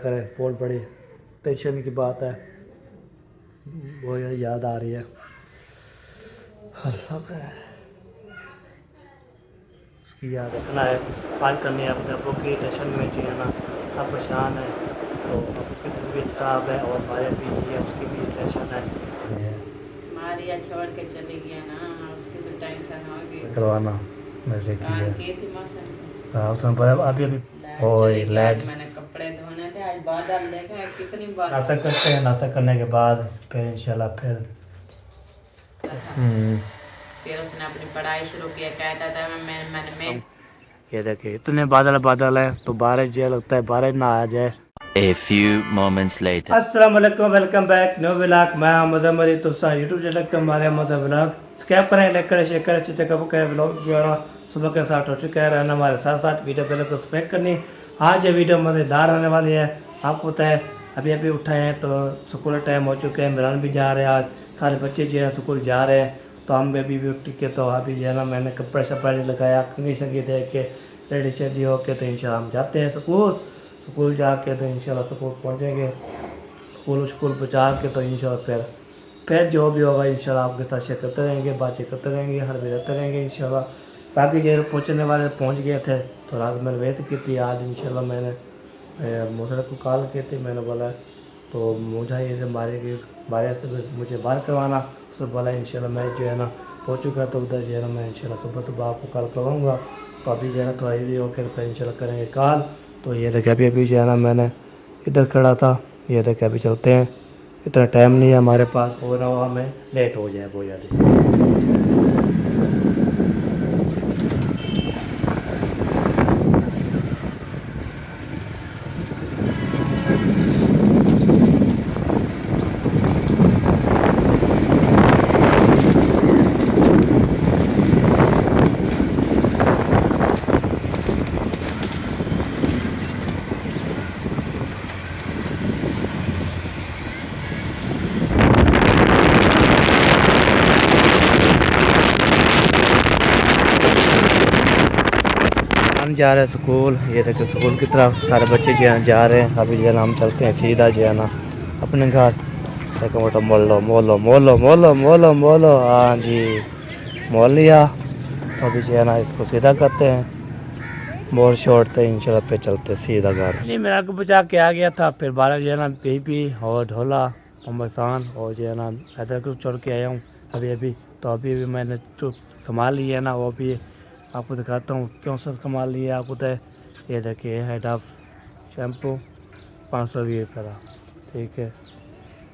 کریں، بہت بڑی ٹینشن کی بات ہے، وہ یاد آ رہی ہے۔ اس کی یاد رکھنا ہے، بات کرنی ہے اپنے ابو کی، ٹینشن میں جو ہے نا سب پریشان ہے، تو ابو کی طبیعت خراب ہے اور ہمارے بھی نہیں ہے، اس کی بھی ٹینشن ہے۔ ماریا چھوڑ کے چلی گیا نا، اس کی تو ٹینشن ہوگی کروانا ویسے کی ہے کی تھی موسم اس میں ابھی چلی گیا۔ آج میں نے کپڑے دھونے تھے، آج بادل دیکھا کتنی بار ناسا کرتے ہیں، ناسا کرنے کے بعد پھر انشاءاللہ پھر پھر اس نے اپنی پڑھائی شروع کیا، کہتا تھا میں یہ دیکھیں اتنے بادل ہیں تو بارش جو لگتا ہے بارش نہ آ جائے۔ A few moments later. السلام علیکم، ویلکم بیک نیو ولاگ، میں مزم علی توسا یوٹیوب چینل پہ ہمارے مزم ولاگ سبسکرائب کریں، لائک کریں، شیئر کریں، اچھے کب کہ ولاگ جو ہے نا صبح کے ساتھ ہو چکا ہے، رہنا ہمارے ساتھ ساتھ ویڈیو پہلے کو سبسکرائب کرنی۔ آج یہ ویڈیو مزیدار ہونے والی ہے، آپ کو پتہ ہے ابھی اٹھے ہیں تو سکول ٹائم ہو چکے ہیں، عمران بھی جا رہے ہیں، آج سارے بچے جو ہیں سکول جا رہے ہیں، تو ہم بھی ابھی اٹھ کے تو ابھی جو ہے نا میں نے کپڑے شپڑے لگایا، کنگھی شنگھی دیکھ کے ریڈی شیڈی ہو کے تو انشاءاللہ ہم جاتے ہیں سکول جا کے تو انشاءاللہ سکول پہنچیں گے، سکول پہنچا کے تو انشاءاللہ پھر جو بھی ہوگا انشاءاللہ آپ کے ساتھ شیئر کرتے رہیں گے، باتیں کرتے رہیں گے، ہر بھی رہتے رہیں گے انشاءاللہ۔ باقی جو پہنچنے والے پہنچ گئے تھے تو رات میں نے ویٹ کی تھی، آج انشاءاللہ میں نے موسر کو کال کی تھی، میں نے بولا تو مجھے یہ بارے سے مجھے بات کروانا، اس سے بولا انشاءاللہ میں جو ہے نا پہنچ چکا تو ادھر جو ہے نا میں انشاءاللہ صبح آپ کو کال کرواؤں گا، تو ابھی جو ہے نا تھوڑا ایزی ہو کے پھر انشاءاللہ کریں گے کال۔ تو یہ دیکھیں ابھی جو ہے نا میں نے ادھر کھڑا تھا، یہ دیکھیں ابھی چلتے ہیں، اتنا ٹائم نہیں ہے ہمارے پاس، ہو رہا ہوا ہمیں لیٹ ہو جائے بہت زیادہ۔ ہم جا رہے ہیں سکول، یہ دیکھیں سکول کی طرف سارے بچے جو ہیں جا رہے ہیں، ابھی جو ہے نا ہم چلتے ہیں سیدھا جو ہے نا اپنے گھر۔ سیکنڈ مولو ہاں جی مول لیا، تو ابھی جو ہے نا اس کو سیدھا کرتے ہیں، مول چھوڑتے ہیں انشاءاللہ پہ چلتے سیدھا گھر۔ نہیں میرا کو بچا کے آ گیا تھا، پھر بارہ جو ہے نا پی اور ڈھولا امبسان اور جو ہے نا حیدر کو چھوڑ کے آیا ہوں ابھی تو ابھی میں نے سنبھال لی ہے نا، وہ بھی آپ کو دکھاتا ہوں کیوں سب کمال لیا آپ کو۔ یہ دیکھیے ہیڈ آف شیمپو 520 روپے کا، ٹھیک ہے۔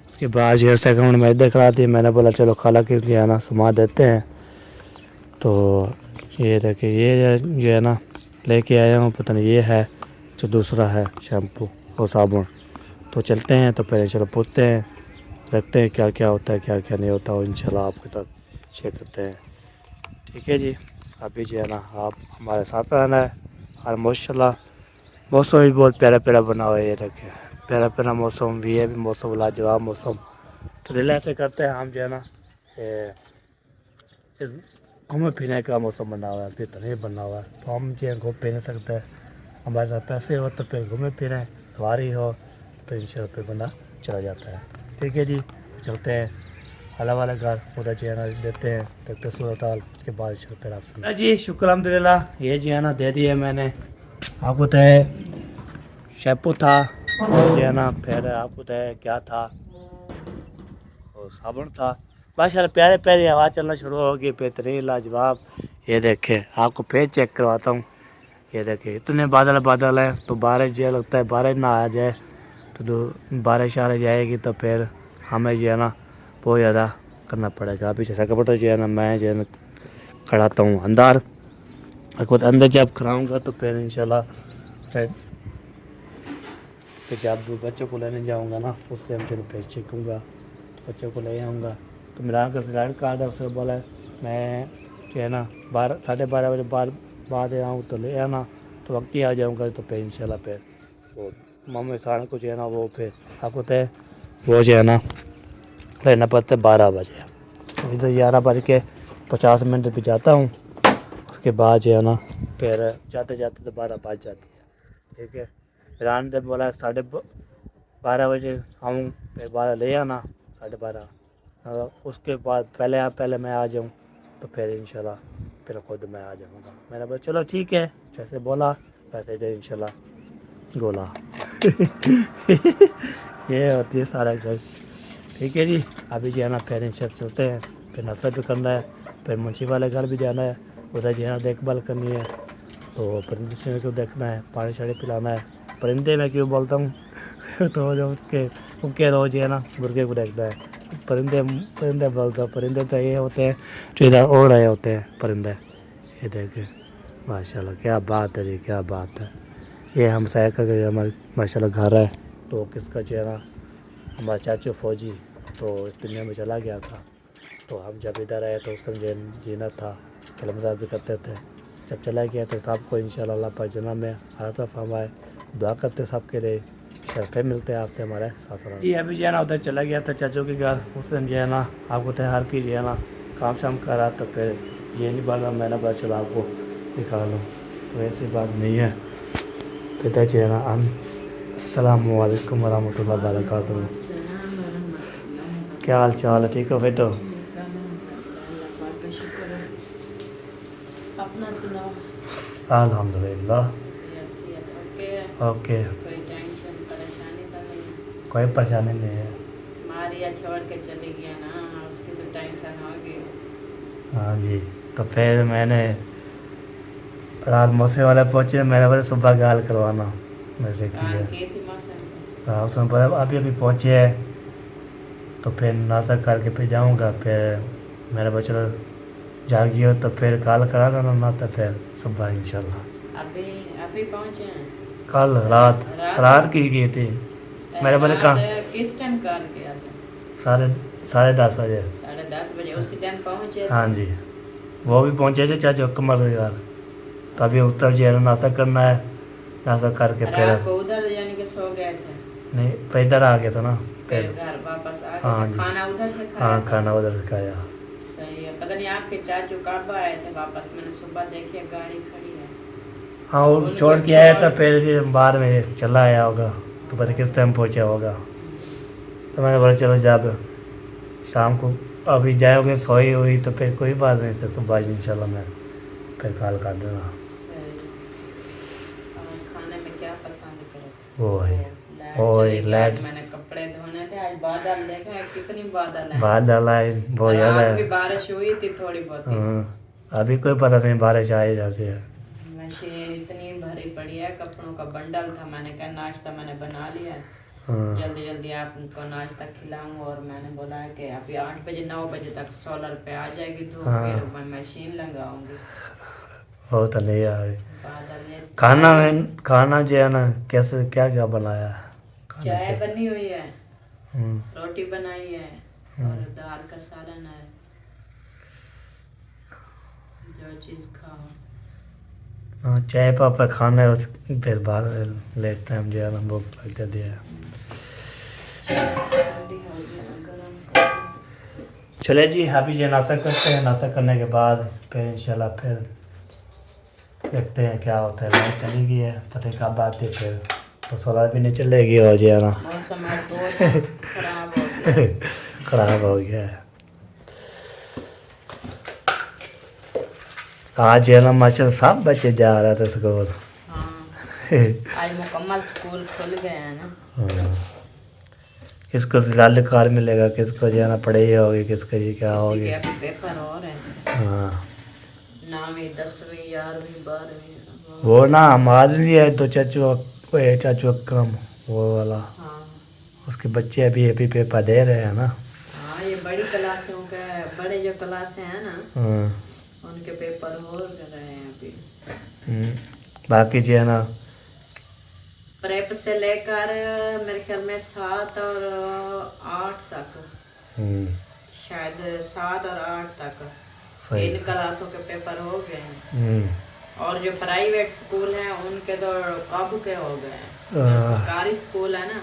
اس کے بعد جو ہے سیکنڈ میں دیکھ رہا تھی، میں نے بولا چلو خالہ کے لیے نا سما دیتے ہیں، تو یہ دیکھیے یہ جو ہے نا لے کے آیا ہوں، پتہ نہیں یہ ہے جو دوسرا ہے شیمپو اور صابن، تو چلتے ہیں تو پہلے چلو پوچھتے ہیں، رکھتے ہیں کیا کیا ہوتا ہے کیا کیا نہیں ہوتا، اور انشاءاللہ آپ کے ساتھ شیئر کرتے ہیں، ٹھیک ہے جی۔ ابھی جو ہے نا آپ ہمارے ساتھ رہنا ہے، اور ماشاءاللہ موسم بھی بہت پیارا پیارا بنا ہوا ہے، یہ دیکھیں پیارا پیارا موسم بھی ہے، بھی موسم لاجواب موسم۔ تو دل ایسے کرتے ہیں ہم جو ہے نا گھومے پھرنے کا موسم بنا ہوا ہے، بہترین بنا ہوا ہے، تو ہم جو ہے گھوم پھر نہیں سکتے، ہمارے ساتھ پیسے ہو تو پھر گھومے پھریں، سواری ہو تو انشاءاللہ پھر بندہ چلا جاتا ہے، ٹھیک ہے جی۔ چلتے ہیں خالہ والے گھر، ادھر جو ہے نا دیتے ہیں ڈاکٹر صورتحال، اس کے بعد چلتے ہیں آپ سے جی۔ شکر الحمدللہ، یہ جو ہے نا دے دیے میں نے آپ کو، تو شیمپو تھا اور جو ہے نا پھر آپ کو کیا تھا اور صابن تھا، ماشاءاللہ پیارے پیارے آواز چلنا شروع ہوگی، بہترین لاجواب۔ یہ دیکھیں آپ کو پھر چیک کرواتا ہوں، یہ دیکھیں اتنے بادل ہیں تو بارش جو لگتا ہے بارش نہ آ جائے تو بارش آ جائے گی تو پھر ہمیں جو ہے نا بہت زیادہ کرنا پڑے گا۔ ابھی جیسا کپڑا جو ہے نا میں جو ہے نا کھڑاتا ہوں اندر جب کھڑاؤں گا تو پھر انشاءاللہ پھر جب بچوں کو لینے جاؤں گا نا اس سے ہم چلو پھر چیکوں گا، بچوں کو لے آؤں گا، تو میرا سلائڈ کارڈ ہے، اس سے بولا میں جو ہے نا 12:30 بجے بعد آؤں تو لے آنا، تو وقت ہی آ جاؤں گا، تو پھر انشاءاللہ پھر وہ ماما سارے کو جو ہے نا وہ پھر آپ کو وہ جو ہے نا لینا پڑتا ہے 12 بجے، ادھر 11:50 پہ جاتا ہوں، اس کے بعد جو ہے نا پھر جاتے جاتے تو 12 بج جاتی ہے، ٹھیک ہے۔ پھر آنے سے بولا 12:30 بجے آؤں، پھر 12 لے آنا 12:30. اس کے بعد پہلے میں آ جاؤں تو پھر انشاءاللہ پھر خود میں آ جاؤں گا. میں نے بولا چلو ٹھیک ہے، جیسے بولا ویسے جو انشاءاللہ گولا. یہ ہوتی ہے سارا گھر. ٹھیک ہے جی، ابھی جو ہے نا پھر انشاءاللہ چلتے ہیں. پھر ناشتہ بھی کرنا ہے، پھر منشی والے گھر بھی جانا ہے، ادھر جو ہے نا دیکھ بھال کرنی ہے. تو پرندے کو دیکھنا ہے، پانی شاڑی پلانا ہے. پرندے میں کیوں بولتا ہوں تو جو اس کے روز جو ہے نا مرغے کو دیکھتا ہے. پرندے بولتا ہوں، پرندے تو یہ ہوتے ہیں جو ادھر اڑ رہے ہوتے ہیں پرندے. یہ دیکھیں ماشاء اللہ کیا بات ہے جی، کیا بات ہے. یہ ہم سائے کا ہمارے ماشاء اللہ گھر ہے. تو کس کا جو ہے نا ہمارا چاچو فوجی تو اس دنیا میں چلا گیا تھا. تو ہم جب ادھر آئے تو اس کو جینا تھا، کلمداد بھی کرتے تھے. جب چلا گیا تو سب کو انشاءاللہ اللہ پاک جنت میں عطا فرمائے. دعا کرتے سب کے لیے. پھر ملتے ہیں آپ سے ہمارے ساتھ. جی ابھی جو ہے نا ادھر چلا گیا تھا چاچو کے گھر. اس دن جو ہے نا آپ کو تیار کی جو ہے نا کام شام کر رہا تو پھر یہ نہیں بولا، میں نے بولا چلو آپ کو دکھا لوں. تو ایسی بات نہیں ہے. تو ادھر جو ہے نا السلام علیکم ورحمۃ اللہ وبرکاتہ. السلام ورحمۃ اللہ وبرکاتہ. کیا حال چال ہے؟ ٹھیک ہو بیٹو؟ اللہ پاک کا شکر ہے. اپنا سناؤ. الحمدللہ. صحت اوکے ہے؟ اوکے. کوئی ٹینشن پریشانی تو نہیں؟ کوئی پریشانی نہیں ہے. ماریا چھوڑ کے چلی گیا نا، اس کی تو ٹینشن ہوگی. ہاں جی. تو پھر میں نے رات موسے والے پہنچے، میں نے بولے صبح گال کروانا ویسے کی کال ہے. کی تھی موسم کو. اس میں بولا ابھی پہنچے ہے تو پھر ناشتہ کر کے پھر جاؤں گا. پھر میں نے بولا چلو جاگی ہو تو پھر کال کرا دینا نا تو پھر صبح انشاءاللہ. ابھی پہنچے ہیں؟ کل رات کی گئی تھی. میں نے بولے رات کہاں کس ٹائم کال کیا تھا؟ 10:30 بجے. 10:30 بجے اسی ٹائم پہنچے؟ ہاں جی. وہ بھی پہنچے تھے چاچو کمر کے گھر. تو ابھی اتر جو ہے ناشتہ کرنا ہے. ناشتہ کر کے پھر رات کو ادھر یعنی کہ سو گئے تھے؟ نہیں پھر ادھر آ گیا تھا نا. پھر گھر واپس آ ہاں گئے. جی. کھانا ادھر سے کھایا ہاں تھا؟ کھانا ادھر سے کھایا. صحیح ہے. پتہ نہیں آپ کے چاچو کب آئے تھے واپس؟ میں نے صبح دیکھی گاڑی کھڑی ہے. ہاں وہ چھوڑ کے آیا تھا پھر بعد میں چلا آیا ہوگا تو پتہ کس ٹائم پہنچا ہوگا. تو میں نے بولا چلو جب شام کو ابھی جاؤ گے سوئی ہوئی تو پھر کوئی بات نہیں. پھر صبح انشاءاللہ میں پھر کال کر دینا. کھانے میں کیا پسند کرے؟ وہی چلی گئی. آج میں نے کپڑے دھونے تھے. آج بادل دیکھا ہے کتنی بادل ہے. بادل آئے بہت زیادہ رات بھی ہے. بارش ہوئی تھی تھوڑی بہت. ابھی کوئی پتہ نہیں بارش آئی جاتی ہے. مشین اتنی بھری پڑی ہے، کپڑوں کا بنڈل تھا. میں نے کہا ناشتہ میں نے بنا لیا ہے، جلدی آپ کو ناشتہ کھلاؤں. اور میں نے بولا ہے کہ ابھی 8 بجے 9 بجے تک سولر پہ آ جائے گی تو پھر میں مشین لگاؤں گی. وہ تو نہیں آ رہی. کھانا جو ہے نا کیسے کیا بنایا ہے؟ چائے بنی ہوئی ہے، روٹی بنائی ہے اور دال کا سالن ہے. جو چیز کھاؤ. ہاں چائے پاپا کھانا ہے پھر بعد لیٹ ٹائم جو ہے نا بھوک لگ جاتی ہے. چلے جی ابھی جو ناشتہ کرتے ہیں. ناشتہ کرنے کے بعد پھر انشاءاللہ پھر دیکھتے ہیں کیا ہوتا ہے. لائٹ چلی گئی ہے، پتہ کب آتی ہے پھر تو سولر بھی نہیں چلے گی. ہو جائے نا موسم بہت خراب ہو گیا ہے. آج جو ہے نا ماشاء اللہ سب بچے جا رہے تھے اسکول. آج مکمل اسکول کھل گئے ہیں نا. کس کو لال کار ملے گا، کس کو جو ہے نا پڑھائی ہوگی، کس کو یہ کیا کسی ہوگی. کے ابھی پیپر ہو رہے ہیں. ہاں 9ویں 10ویں 11ویں 12ویں. وہ نا ہمارے لیے ہے تو چاچو اکرم وہ والا اس کے بچے ابھی پیپر دے رہے ہیں نا. ہاں یہ بڑی کلاسوں کے بڑے جو کلاسیں ہیں نا ان کے پیپر ہو رہے ہیں ابھی. باقی جو ہے نا پریپ سے لے کر میرے خیال میں 7 اور 8 تک، شاید 7 اور 8 تک ان کلاسوں کے پیپر ہو گئے ہیں. اور جو پرائیویٹ اسکول ہیں ان کے تو کب کے ہو گئے ہیں. سرکاری اسکول ہے نا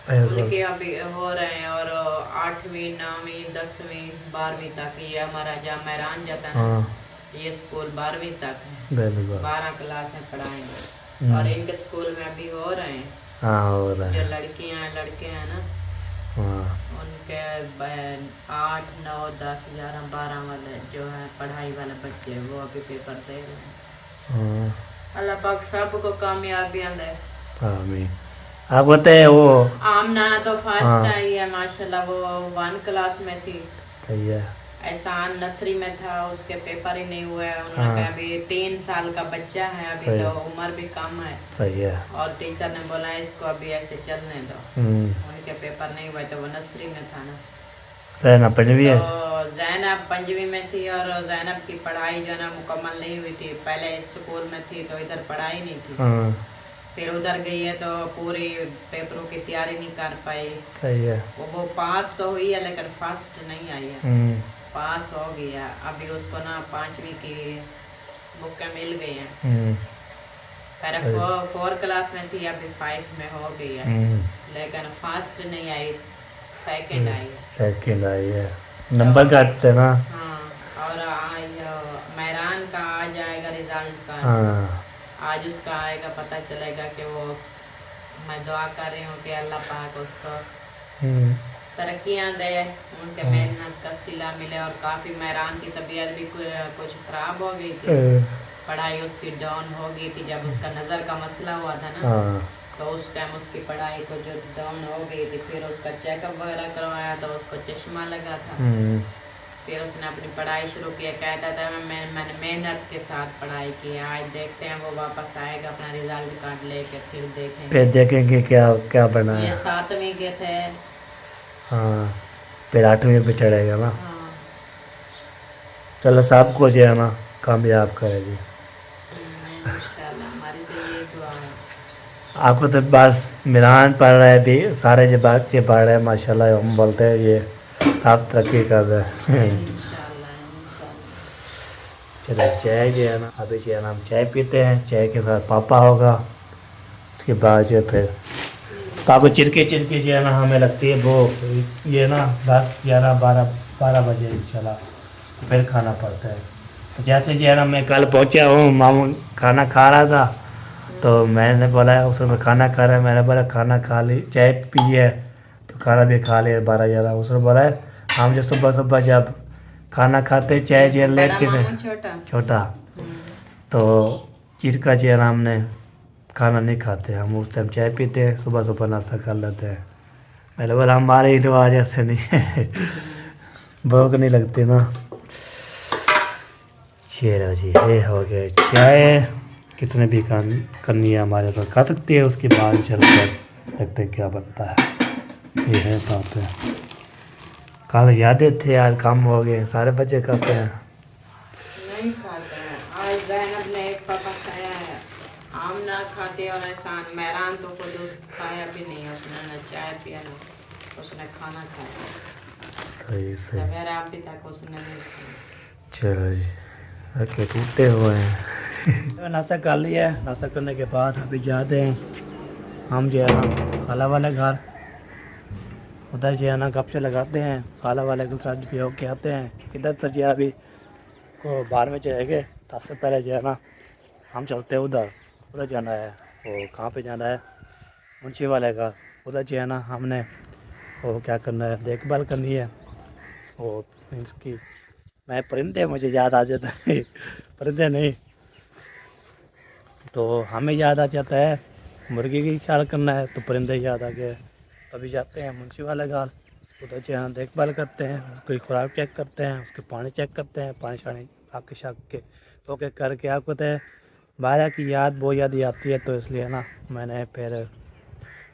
ان کے ابھی ہو رہے ہیں. اور 8ویں 9ویں 10ویں 12ویں تک یہ ہمارا جہاں میران جاتا ہے نا یہ اسکول 12ویں تک ہے. 12 کلاسیں پڑھائیں گے. اور ان کے اسکول میں ابھی ہو رہے ہیں ہاں ہو رہا جو ہے. لڑکیاں ہیں لڑکے ہیں نا ہاں ان کے 8 9 10 11 12 والے جو ہیں پڑھائی والے بچے وہ ابھی پیپر دے رہے ہیں. ہاں. اللہ پاک سب کو کامیابیاں دے. آمین. آپ بتائیں وہ آمنہ تو ہاں. فرسٹ آئی ہے ماشاءاللہ، وہ 1 کلاس میں تھی. صحیح ہے. احسان نرسری میں تھا، اس کے پیپر ہی نہیں ہوئے. انہوں نے ہاں. کہا ابھی 3 سال کا بچہ ہے، ابھی صحیح. تو عمر بھی کم ہے. صحیح ہے. اور ٹیچر نے بولا اس کو ابھی ایسے چلنے دو. ہوں. ان کے پیپر نہیں ہوئے تو وہ نرسری میں تھا نا. رہنا پنجوی ہے. تو زینب 5ویں میں تھی اور زینب کی پڑھائی جو ہے نا مکمل نہیں ہوئی تھی. پہلے اسکول میں تھی تو ادھر پڑھائی نہیں تھی. ہاں. پھر ادھر گئی ہے تو پوری پیپروں کی تیاری نہیں کر پائی. صحیح ہے. وہ پاس تو ہوئی ہے لیکن فرسٹ نہیں آئی ہے. ہوں. پاس ہو گیا. ابھی اس کو نا 5ویں کی بکیں مل گئی ہیں. ہوں. پہلے 4 کلاس میں تھی، ابھی 5 میں ہو گئی ہے. ہوں. لیکن فرسٹ نہیں آئی، سیکنڈ آئی ہے. سیکنڈ آئی ہے. نمبر کاٹتے نا. ہاں. اور مہران کا آ جائے گا رزلٹ کا. ہاں. آج اس کا آئے گا، پتہ چلے گا کہ وہ، میں دعا کر رہی ہوں کہ اللہ پاک اس کو ترقیاں دے، ان کے محنت کا صلہ ملے. اور کافی مہران کی طبیعت بھی کچھ خراب ہو گئی تھی، پڑھائی اس کی ڈاؤن ہو گئی تھی. جب اس کا نظر کا مسئلہ ہوا تھا نا تو اس ٹائم اس کی پڑھائی کو جو ڈاؤن ہو گئی تھی. پھر اس کا چیک اپ وغیرہ کروایا تو اس کو چشمہ لگا تھا. پھر اس نے اپنی پڑھائی شروع کیا. کہتا تھا میں نے محنت کے ساتھ پڑھائی کی. آج دیکھتے ہیں وہ واپس آئے گا اپنا رزلٹ کارڈ لے کے، پھر دیکھیں گے کیا بنا ہے. یہ 7ویں کے تھے. ہاں. پھر 8ویں پہ چڑھے گا نا. ہاں. چلو سب کو جو ہے نا کامیاب کرے گی. انشاءاللہ ہماری تو یہی دعا ہے. آپ کو تو بس ملان پڑھ رہا ہے بھی، سارے جو بچے پڑھ رہے ہیں ماشاء اللہ. ہم بولتے ہیں یہ سب ترقی کر رہے ہیں. انشاءاللہ انشاءاللہ. چلو چائے جو ہے نا ابھی جو ہے نا ہم چائے پیتے ہیں. چائے کے ساتھ پاپا ہوگا. اس کے بعد جو پھر پاپا چرکے جو ہے نا ہمیں لگتی ہے وہ یہ نا 10 11 12 بجے چلا پھر کھانا پڑتا ہے. جیسے جو ہے نا میں کل پہنچا ہوں، ماموں کھانا کھا رہا تھا تو میں نے بولا اس میں کھانا کھا رہا ہے. میں نے بولا کھانا کھا لی، چائے پی ہے تو کھانا بھی کھا لیا 12 11. اس نے بولا ہم جو صبح جب کھانا کھاتے چائے جو لیٹ کے چھوٹا تو چرکا جو ہے نا ہم نے کھانا نہیں کھاتے، ہم اس ٹائم چائے پیتے ہیں، صبح ناشتہ کر لیتے ہیں. میں نے بولا ہمارے رواج ایسے نہیں ہے، بھوک نہیں لگتی نا. چلو جی یہ ہو گیا چائے. کس نے بھی کام کرنی ہے ہمارے ساتھ کھا سکتی ہے. اس کے بعد چل کر دیکھتے ہیں کیا بنتا ہے. یہ ہے بات ہے. کل یادیں تھے آج کام ہو گئے. سارے بچے کھاتے ہیں نہیں کھاتے ہیں. آج زینب نے ایک پاپا کھایا ہے، آمنہ کھاتے اور احسان. مہران تو خود کھایا بھی نہیں، اس نے نہ چائے پیا نہ اس نے کھانا کھایا. صحیح سویرے ابھی تک اس نے نہیں کھایا. چلو جی اوکے ٹوٹے ہوئے ہیں. ناشتہ کر لیا ہے. ناشتہ کرنے کے بعد ابھی جاتے ہیں ہم جو ہے نا خالہ والے گھر. ادھر جو ہے نا گپ سے لگاتے ہیں، خالہ والے کے ساتھ بھی ہو کے آتے ہیں. ادھر تو جو ہے ابھی کو 12 چلے گئے. تو اس سے پہلے جو ہے نا ہم چلتے ہیں ادھر جانا ہے. وہ کہاں پہ جانا ہے؟ منشی والے کا. ادھر جو ہے نا ہم نے وہ کیا کرنا ہے، دیکھ بھال کرنی ہے. وہ اس کی میں پرندے مجھے یاد آ جاتا ہے، پرندے نہیں تو ہمیں یاد آ جاتا ہے. مرغی کی خیال کرنا ہے تو پرندے یاد آ گئے. ابھی جاتے ہیں منشی والے گھر. ادھر جو ہے دیکھ بھال کرتے ہیں، اس کی خوراک چیک کرتے ہیں، اس کے پانی چیک کرتے ہیں، پانی شانی شاک کے اوکے کر کے. آپ کو تو بھایا کی یاد بہت یاد آتی ہے تو اس لیے نا میں نے پھر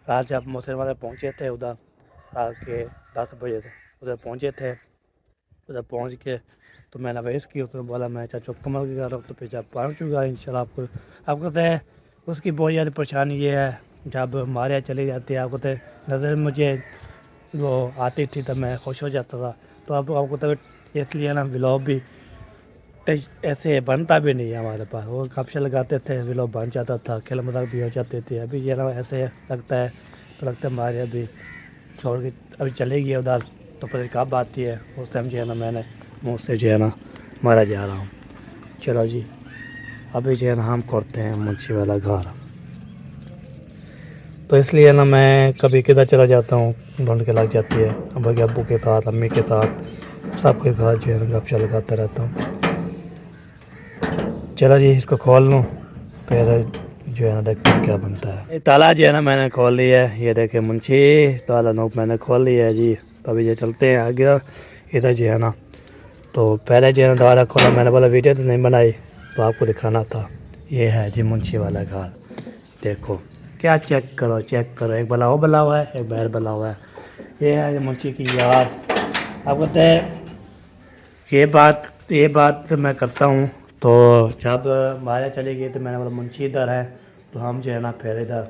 رات جب موسم والے پہنچے تھے ادھر رات کے 10 بجے ادھر پہنچے تھے. ادھر پہنچ کے تو میں نے ویس کی. اس نے بولا میں چاچو کمل کے گھر ہوں تو پھر جب پہنچوں گا انشاءاللہ آپ کو تو اس کی بہت زیادہ پریشانی یہ ہے جب ہمارے یہاں چلی جاتی ہے. آپ کو تو نظر مجھے وہ آتی تھی تو میں خوش ہو جاتا تھا. تو اب آپ کو تو اس لیے نا ولاگ بھی ایسے بنتا بھی نہیں ہے ہمارے پاس. وہ کب سے لگاتے تھے ولاگ بن جاتا تھا، کھیل مذاق بھی ہو جاتے تھے. ابھی یہ نا ایسے لگتا ہے تو لگتا ہے ہمارے ابھی چھوڑ کے ابھی چلے گئی ادھر تو پھر کب آتی ہے. اس ٹائم جو ہے نا میں نے منہ سے جو ہے نا مارا جا رہا ہوں. چلو جی ابھی جو ہے نا ہم کرتے ہیں منشی والا گھر. تو اس لیے نا میں کبھی کدھر چلا جاتا ہوں ڈھونڈ کے لگ جاتی ہے، ابو کے ساتھ، امی کے ساتھ، سب کے ساتھ جو ہے نا گپ شپ لگاتا رہتا ہوں۔ چلو جی اس کو کھول لوں، پھر جو ہے نا دیکھتے ہیں کیا بنتا ہے۔ یہ تالا جو ہے نا میں نے کھول لیا ہے، یہ دیکھیں منچی تالا نوک میں نے کھول لیا ہے جی۔ تو ابھی یہ چلتے ہیں آگے ادھر جو ہے نا۔ تو پہلے جو ہے نا دوبارہ کھولا، میں نے بولا ویڈیو تو نہیں بنائی تو آپ کو دکھانا تھا۔ یہ ہے جی منچی والا گھر، دیکھو کیا چیک کرو، چیک کرو، ایک بلاؤ بلا ہوا ہے، ایک باہر بلا ہوا ہے۔ یہ ہے منچی کی یاد۔ آپ کہتے ہیں یہ بات میں کرتا ہوں تو جب ماریا چلی گئی تو میں نے بولا منچی ادھر ہے تو ہم جو ہے نا پھر ادھر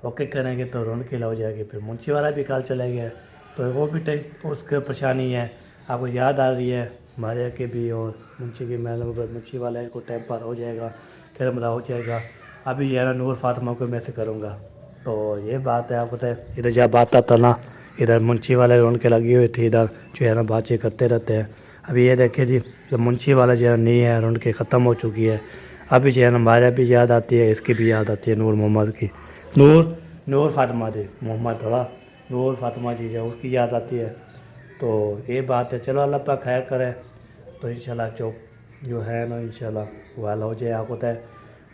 اوکے کریں گے تو رونق ہو جائے گی۔ پھر منچی والا بھی کل چلے گیا تو وہ بھی اس کی پریشانی ہے، آپ کو یاد آ رہی ہے ماریا کے بھی اور منچی کی۔ میں نے منچی والے کو ٹائم پر ہو جائے گا، کیمرہ ہو جائے گا، ابھی یہ نا نور فاطمہ کو میں سے کروں گا۔ تو یہ بات ہے، آپ کو ادھر جب آتا تھا نا ادھر منچی والے رونق لگی ہوئی تھی، ادھر جو ہے نا بات چیت کرتے رہتے ہیں۔ ابھی یہ دیکھیں جی جب منچی والا جو ہے نہیں ہے، رونق ختم ہو چکی ہے۔ ابھی جو ہے نا ماریا بھی یاد آتی ہے، اس کی بھی یاد آتی ہے نور محمد کی، نور فاطمہ دی، محمد تھوڑا نور فاطمہ جی جو اس کی یاد آتی ہے۔ تو یہ بات ہے، چلو اللہ پاک خیر کرے تو انشاءاللہ جو ہے نا انشاءاللہ وہ حل ہو جائے۔ آپ کو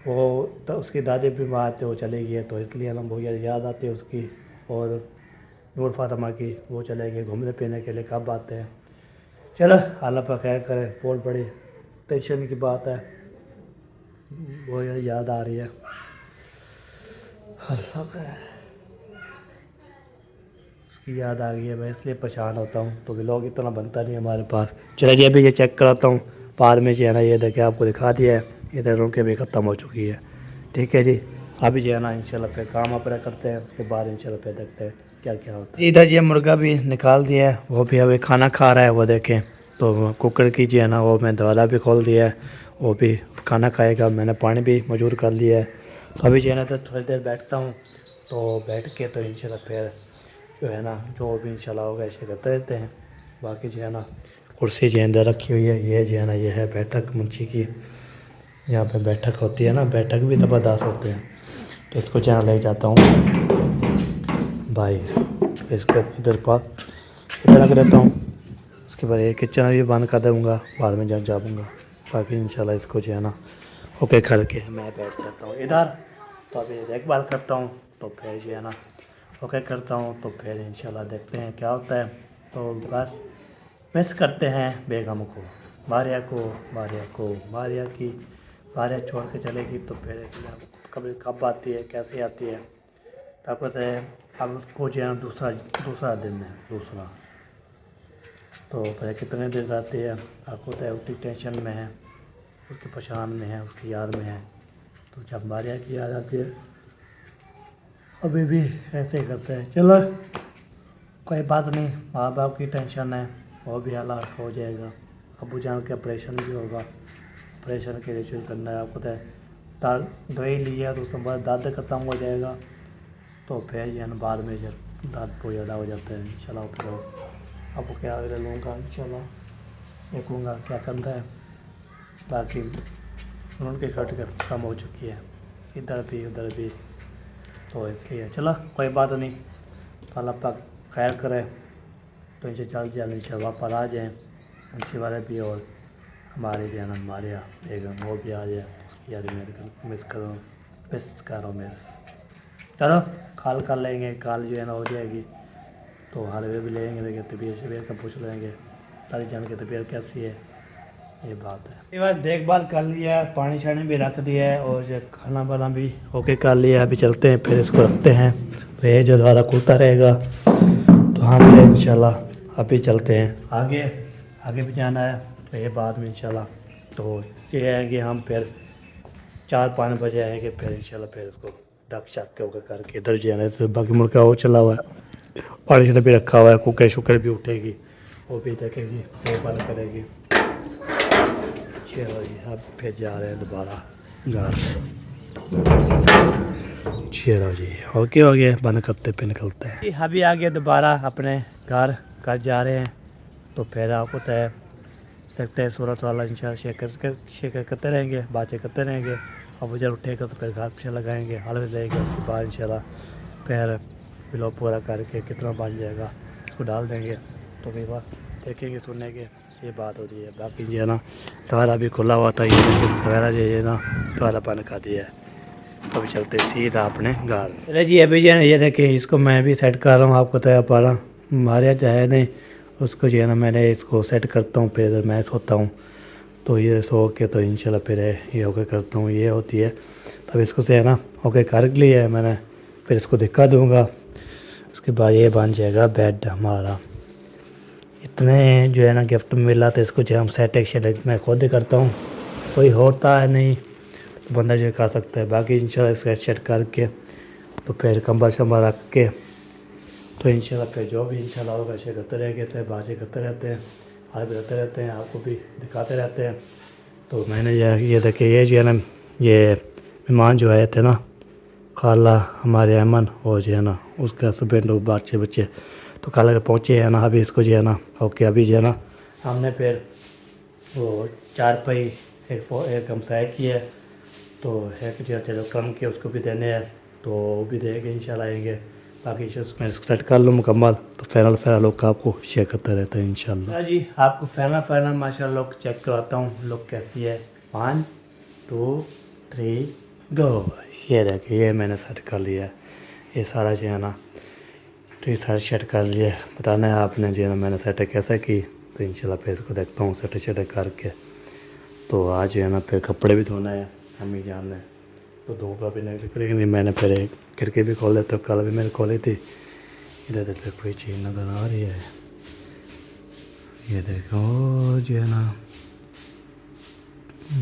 وہ تو اس کی دادی بھی بات ہے، وہ چلے گئی ہے تو اس لیے ہم بہت یاد آتی ہے اس کی، اور نور فاطمہ کی وہ چلے گئے گھومنے پھرنے کے لیے، کب آتے ہیں۔ چلو اللہ پاک خیر کرے، بہت بڑی ٹینشن کی بات ہے، وہ یاد آ رہی ہے۔ اللہ کا اس کی یاد آ گئی ہے، میں اس لیے پریشان ہوتا ہوں تو ولاگ اتنا بنتا نہیں ہمارے پاس۔ چلے جی ابھی یہ چیک کراتا ہوں بعد میں جو ہے نا، یہ دیکھیں آپ کو دکھا دیا ہے، ادھر رونق بھی ختم ہو چکی ہے، ٹھیک ہے جی۔ ابھی جو ہے نا انشاءاللہ پھر کام اپنا کرتے ہیں، اس کے بعد انشاءاللہ پھر دیکھتے ہیں کیا کیا ہوتا ہے۔ ادھر یہ مرغا بھی نکال دیا ہے، وہ بھی ابھی کھانا کھا رہا ہے، وہ دیکھیں۔ تو کوکر کی جو ہے نا وہ میں دروازہ بھی کھول دیا ہے، وہ بھی کھانا کھائے گا، میں نے پانی بھی موجود کر لیا ہے۔ تو ابھی جو ہے نا تو تھوڑی دیر بیٹھتا ہوں، تو بیٹھ کے تو انشاءاللہ پھر جو ہے نا جو بھی انشاءاللہ ہوگا ایسے کرتے رہتے ہیں۔ باقی جو ہے نا کرسی جو اندر رکھی ہوئی ہے، یہ جو ہے نا یہ ہے بیٹھک منچی کی، یہاں پہ بیٹھک ہوتی ہے نا، بیٹھک بھی زبردست ہوتے ہیں۔ تو اس کو جہاں لے جاتا ہوں بھائی، اس کو ادھر رکھ دیتا ہوں، اس کے بعد یہ کچن بھی بند کر دوں گا بعد میں جب جاؤں گا۔ باقی انشاءاللہ اس کو جو ہے نا اوکے کر کے میں بیٹھ جاتا ہوں ادھر، تو ابھی دیکھ بھال کرتا ہوں تو پھر جو ہے نا اوکے کرتا ہوں، تو پھر انشاءاللہ دیکھتے ہیں کیا ہوتا ہے۔ تو بس مس کرتے ہیں بیگم کو، ماریا چھوڑ کے چلے گی تو پھر اس میں کبھی کب آتی ہے، کیسے آتی ہے، آپ کو ہے اب اس کو جو ہے دوسرا دن ہے دوسرا، تو پھر کتنے دن رہتی ہے، آپ کو اس کی ٹینشن میں ہے، اس کی پریشان میں ہے، اس کی یاد میں ہے۔ تو جب ماریا کی یاد آتی ہے ابھی بھی ایسے ہی کرتے ہیں۔ چلو کوئی بات نہیں، ماں باپ کی ٹینشن ہے، وہ بھی حالات ہو جائے گا۔ ابو جان کے آپریشن بھی ہوگا، آپریشن کے لیے شروع کرنا ہے، آپ کو دوائی لی ہے تو اس کے بعد درد ختم ہو جائے گا، تو پھر جو ہے نا بعد میں جب درد بہت زیادہ ہو جاتا ہے انشاءاللہ پھر آپ کو کیا لے لوں گا، انشاءاللہ دیکھوں گا کیا کرنا ہے۔ باقی ان کے کٹ کے ختم ہو چکی ہے، ادھر بھی، تو اس لیے چلو کوئی بات نہیں، اللہ پاک خیر کرے تو ان سے جلد انشاءاللہ واپس آ جائیں منچی والے بھی، اور ہمارے جو ہے نا ماریا بیگم وہ بھی آ جائے، اس کی یاد مس کرو۔ چلو کال کر لیں گے، کال جو ہے نا ہو جائے گی تو حلوے بھی لیں گے، لیکن طبیعت کا پوچھ لیں گے ساری جان کی طبیعت کیسی ہے، یہ بات ہے۔ یہ بات دیکھ بھال کر لیا ہے، پانی شانی بھی رکھ دیا ہے، اور جو کھانا بانا بھی اوکے کر لیا ہے۔ ابھی چلتے ہیں، پھر اس کو رکھتے ہیں، تو یہ جو دوبارہ کھلتا رہے گا تو ہم انشاءاللہ ابھی چلتے ہیں آگے بھی جانا ہے، تو یہ بعد میں انشاءاللہ تو یہ ہے کہ ہم پھر 4-5 بجے آئیں گے، پھر انشاءاللہ پھر اس کو ڈھک شک کے اوکے کر کے ادھر جانا ہے۔ باقی مرغا وہ چلا ہوا ہے، پانی شانی بھی رکھا ہوا ہے، کوکر شکر بھی اٹھے گی، وہ بھی دیکھے گی، وہ بند کرے گی۔ چلو جی اب پھر جا رہے ہیں دوبارہ گھر، چلو جی اوکے ہو گیا، بند کرتے پھر نکلتے ہیں۔ ابھی آگے دوبارہ اپنے گھر جا رہے ہیں، تو پھر آپ کو دیکھتے ہیں صورت والا انشاءاللہ شیئر کرتے رہیں گے، باتیں کرتے رہیں گے، اب ادھر اٹھے گا تو پھر گھر سے لگائیں گے، حل میں لے گا، اس کے بعد انشاءاللہ پھر بلاگ پورا کر کے کتنا بن جائے گا اس کو ڈال دیں گے، تو پھر بات دیکھیں گے سنیں گے، یہ بات ہوتی ہے۔ باقی جو ہے نا دوبارہ بھی کھلا ہوا تھا، یہ سویرا جو ہے نا دوبارہ بند کر دیا ہے۔ ابھی چلتے سیدھا اپنے گھر۔ چلے جی ابھی جو ہے نا یہ دیکھیں اس کو میں بھی سیٹ کر رہا ہوں، آپ کو طے پا رہا ہمارے جو ہے نہیں اس کو جو ہے نا میں نے اس کو سیٹ کرتا ہوں، پھر میں سوتا ہوں، تو یہ سو کے تو انشاءاللہ پھر یہ اوکے کرتا ہوں، یہ ہوتی ہے۔ تب اس کو سے ہے نا اوکے کر لیا ہے میں نے، پھر اس کو دھکا دوں گا، اس کے بعد یہ بن جائے گا بیڈ ہمارا۔ اتنے جو ہے نا گفٹ ملا تو اس کو جو ہم سیٹ میں خود ہی کرتا ہوں، کوئی ہوتا ہے نہیں تو بندہ جو کر سکتا ہے۔ باقی انشاءاللہ سیٹ کر کے تو پھر کمبل شمبل رکھ کے تو انشاءاللہ پھر جو بھی انشاءاللہ ہوگا شیئر کرتے رہیں گے، تو باتیں کرتے رہتے ہیں، حال بھی رہتے رہتے ہیں، آپ کو بھی دکھاتے رہتے ہیں۔ تو میں نے یہ دیکھے یہ جو ہے نا یہ مہمان جو آئے تھے نا خالہ ہمارے ایمن، اور جو ہے نا اس کا ہسبینڈ اور بچے تو کل پہنچے ہیں نا، ابھی اس کو جو ہے نا اوکے ابھی جو ہے نا ہم نے پھر وہ 4 پائی ایک ہمسائے کی ہے، تو ایک جو ہے چلو کم کے اس کو بھی دینے ہیں، تو وہ بھی دے گے انشاءاللہ آئیں گے۔ باقی میں سیٹ کر لوں مکمل تو فائنل لوگ آپ کو شیئر کرتا رہتا ہے انشاءاللہ۔ جی آپ کو فائنل ماشاءاللہ لوگ چیک کراتا ہوں لوگ کیسی ہے۔ 1 2 3 گو۔ یہ دیکھیں یہ میں نے سیٹ کر لیا ہے، یہ سارا جو ہے نا تو یہ سارا سیٹ کر لیا ہے۔ بتانا ہے آپ نے جو ہے نا میں نے سیٹ کیسا کی، تو انشاءاللہ پھر اس کو دیکھتا ہوں سیٹ کر کے۔ تو آج جو ہے نا پھر کپڑے بھی دھونا ہے امی جان نے، تو دھوپ بھی نہیں نکلے گی، نہیں میں نے پھر ایک کھڑکی بھی کھول دیتا ہوں، کل بھی میں نے کھولی تھی۔ ادھر ادھر کوئی چیز نظر آ رہی ہے، یہ دیکھو جو ہے نا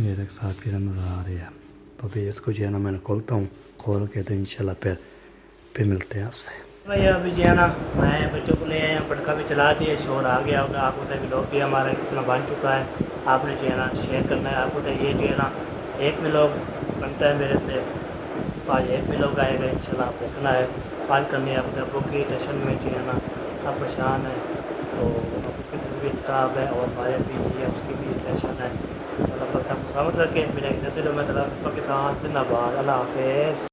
یہ دیکھ صاف کی نظر آ رہی ہے۔ تو ابھی اس کو جو ہے نا میں نے کھولتا ہوں، کھول کے تو انشاءاللہ پھر ملتے ہیں آپ سے۔ بھائی ابھی جو ہے نا میں بچوں کو لے آیا، پٹکا بھی چلا دیا، شور آ گیا ہوگا آپ کو، تو لوگ بھی ہمارا کتنا بن چکا ہے، آپ نے جو ہے نا شیئر کرنا ہے۔ آپ کو تو یہ جو ہے نا ایک بھی لوگ بنتا ہے میرے سے، آج ایک بھی لوگ آئے گا انشاءاللہ، آپ دیکھنا ہے بات کرنی ہے۔ آپ ابو کی ٹیشن میں جو ہے نا سب پریشان ہے، تو ابو کی طبیعت خراب ہے اور ہمارے بھی ہے اس کی بھی ٹینشن ہے۔ اللہ پاک سب کو سلامت رکھے، ملیں گے دوسرے میں پاکستان زندہ باد، اللہ حافظ۔